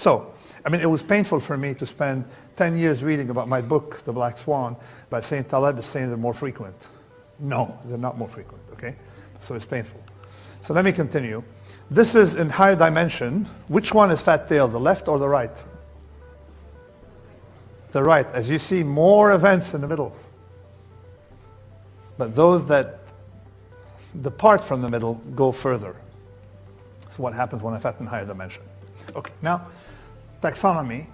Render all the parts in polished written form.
So, I mean, it was painful for me to spend 10 years reading about my book, The Black Swan, by saying Taleb is saying they're more frequent. No, they're not more frequent, okay? So it's painful. So let me continue. This is in higher dimension. Which one is fat tail, the left or the right? The right. As you see, more events in the middle. But those that depart from the middle go further. So what happens when I fat in higher dimension? Okay, now, taxonomy.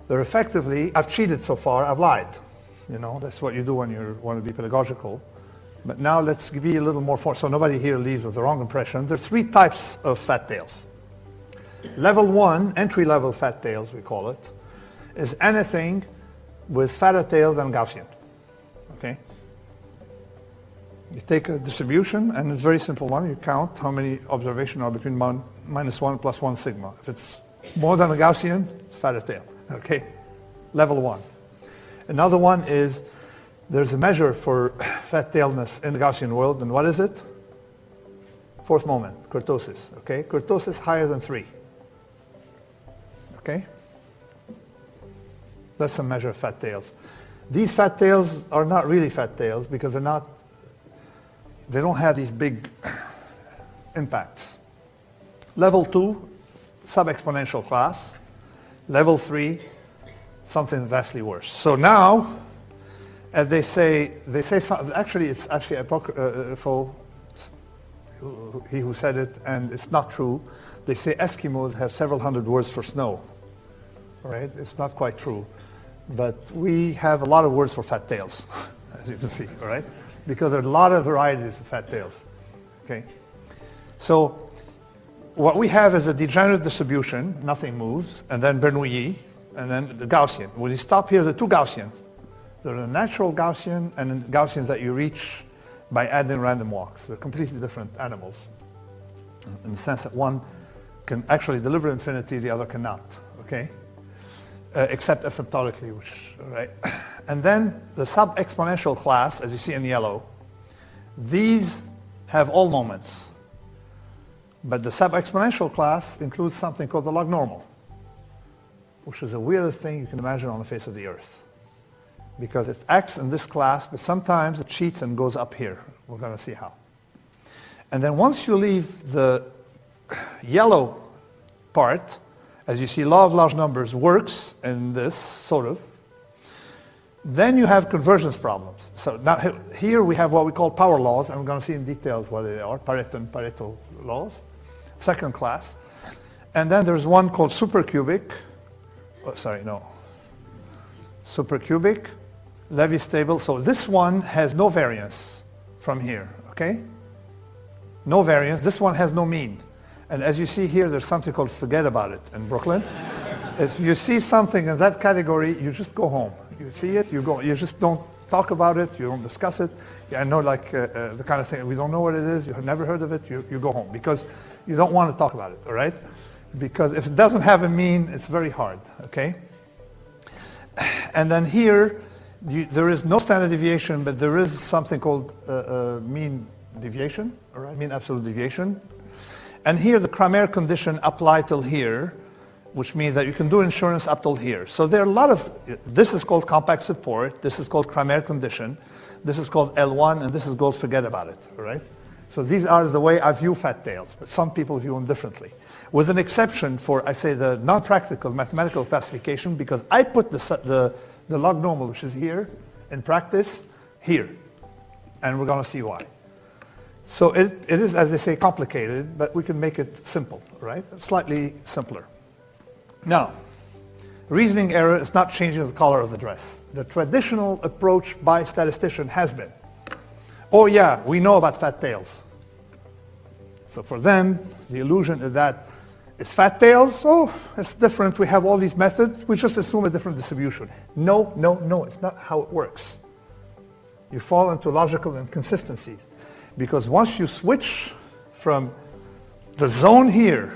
They're effectively, I've cheated so far, I've lied. You know, that's what you do when you want to be pedagogical. But now let's be a little more so nobody here leaves with the wrong impression. There are 3 types of fat tails. Level 1, entry-level fat tails, we call it, is anything with fatter tails than Gaussian. Okay? You take a distribution, and it's a very simple one. You count how many observations are between -1 plus 1 sigma. If it's more than a Gaussian, it's fatter tail. Okay? Level 1. Another one is there's a measure for fat tailness in the Gaussian world, and what is it? 4th moment, kurtosis. Okay? Kurtosis higher than 3. Okay? That's a measure of fat tails. These fat tails are not really fat tails because they don't have these big impacts. Level 2, sub-exponential class. Level 3, something vastly worse. So now, as they say actually it's actually apocryphal, he who said it, and it's not true. They say Eskimos have several hundred words for snow. Right? It's not quite true. But we have a lot of words for fat tails, as you can see, all right? Because there are a lot of varieties of fat tails. Okay? So what we have is a degenerate distribution, nothing moves, and then Bernoulli, and then the Gaussian. When you stop here, the 2 Gaussians. There are a natural Gaussian and Gaussians that you reach by adding random walks. They're completely different animals in the sense that one can actually deliver infinity, the other cannot, okay? Except asymptotically, right? And then the sub-exponential class, as you see in yellow, these have all moments. But the sub-exponential class includes something called the log normal, which is the weirdest thing you can imagine on the face of the earth. Because it acts in this class, but sometimes it cheats and goes up here. We're going to see how. And then once you leave the yellow part, as you see, law of large numbers works in this, sort of. Then you have convergence problems. So now here we have what we call power laws, and we're going to see in details what they are, Pareto and Pareto laws, second class. And then there's one called supercubic. Supercubic, Levy stable. So this one has no variance from here, okay? No variance. This one has no mean. And as you see here, there's something called forget about it in Brooklyn. If you see something in that category, you just go home. You see it, you go. You just don't talk about it. You don't discuss it. I know, like the kind of thing, we don't know what it is. You have never heard of it. You go home because you don't want to talk about it, all right? Because if it doesn't have a mean, it's very hard, okay? And then here, there is no standard deviation, but there is something called mean deviation, all right? Mean absolute deviation. And here, the Cramer condition apply till here, which means that you can do insurance up till here. So there are a lot of, this is called compact support, this is called Cramer condition, this is called L1, and this is called forget about it, all right? So these are the way I view fat tails, but some people view them differently. With an exception for, I say, the non-practical mathematical classification, because I put the log normal, which is here, in practice, here. And we're going to see why. So it is, as they say, complicated, but we can make it simple, right? Slightly simpler. Now, reasoning error is not changing the color of the dress. The traditional approach by statistician has been, oh yeah, we know about fat tails. So for them, the illusion is that it's fat tails, oh, it's different, we have all these methods, we just assume a different distribution. No, no, no, it's not how it works. You fall into logical inconsistencies. Because once you switch from the zone here,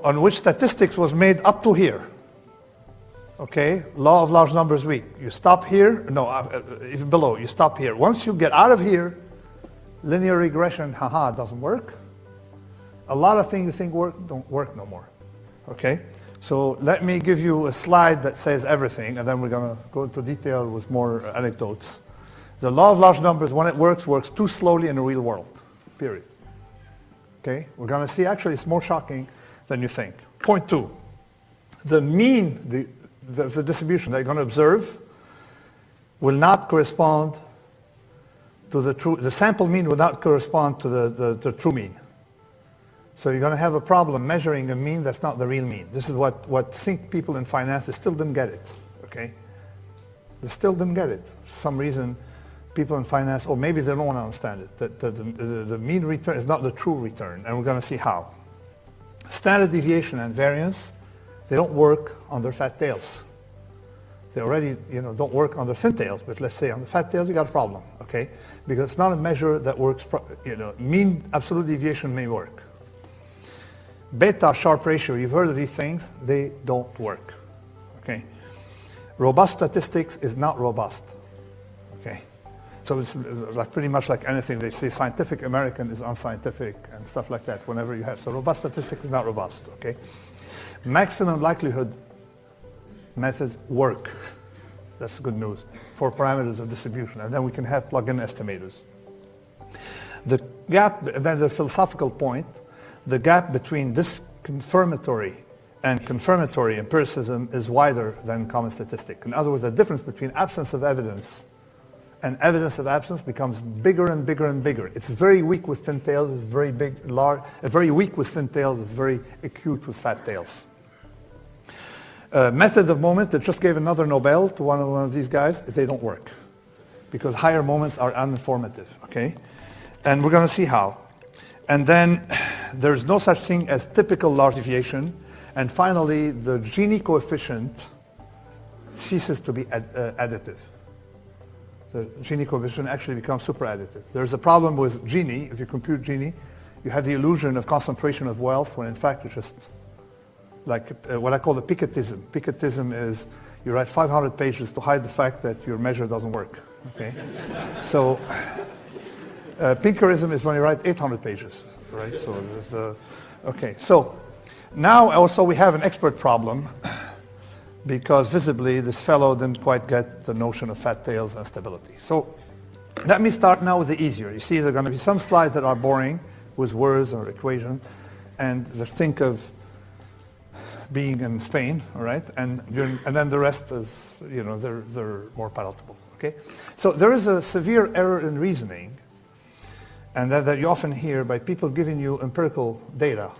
on which statistics was made up to here, okay, law of large numbers weak. You stop here, no, even below, you stop here. Once you get out of here, linear regression, haha, doesn't work. A lot of things you think work don't work no more. Okay? So let me give you a slide that says everything, and then we're going to go into detail with more anecdotes. The law of large numbers, when it works too slowly in the real world, period. Okay? We're going to see, actually, it's more shocking than you think. Point 2, the mean, the distribution that you're going to observe will not correspond to the sample mean will not correspond to the true mean. So you're going to have a problem measuring a mean that's not the real mean. This is what think people in finance, they still didn't get it, okay? They still didn't get it. For some reason, people in finance, or maybe they don't want to understand it, that the mean return is not the true return, and we're going to see how. Standard deviation and variance, they don't work on their fat tails. They already, don't work on the thin tails, but let's say on the fat tails, you got a problem, okay? Because it's not a measure that works, mean absolute deviation may work. Beta Sharpe ratio, you've heard of these things, they don't work, okay? Robust statistics is not robust, okay? So it's like pretty much like anything. They say Scientific American is unscientific and stuff like that whenever you have. So robust statistics is not robust, okay? Maximum likelihood methods work. That's good news for parameters of distribution. And then we can have plug-in estimators. The gap, then the philosophical point, the gap between this confirmatory and confirmatory empiricism is wider than common statistic. In other words, the difference between absence of evidence and evidence of absence becomes bigger and bigger and bigger. It's very weak with thin tails, it's very big, large, very weak with thin tails, it's very acute with fat tails. Method of moment that just gave another Nobel to one of these guys, they don't work because higher moments are uninformative, okay? And we're going to see how. And then there's no such thing as typical large deviation. And finally, the Gini coefficient ceases to be additive. The Gini coefficient actually becomes super additive. There's a problem with Gini. If you compute Gini, you have the illusion of concentration of wealth when in fact it's just like what I call the Picketism. Picketism is you write 500 pages to hide the fact that your measure doesn't work. Okay, so Pinkerism is when you write 800 pages, right? So there's the okay. So now also we have an expert problem because visibly this fellow didn't quite get the notion of fat tails and stability. So let me start now with the easier. You see, there are going to be some slides that are boring with words or equation, and think of being in Spain, all right? And then the rest is, they're more palatable, okay? So there is a severe error in reasoning, and that you often hear by people giving you empirical data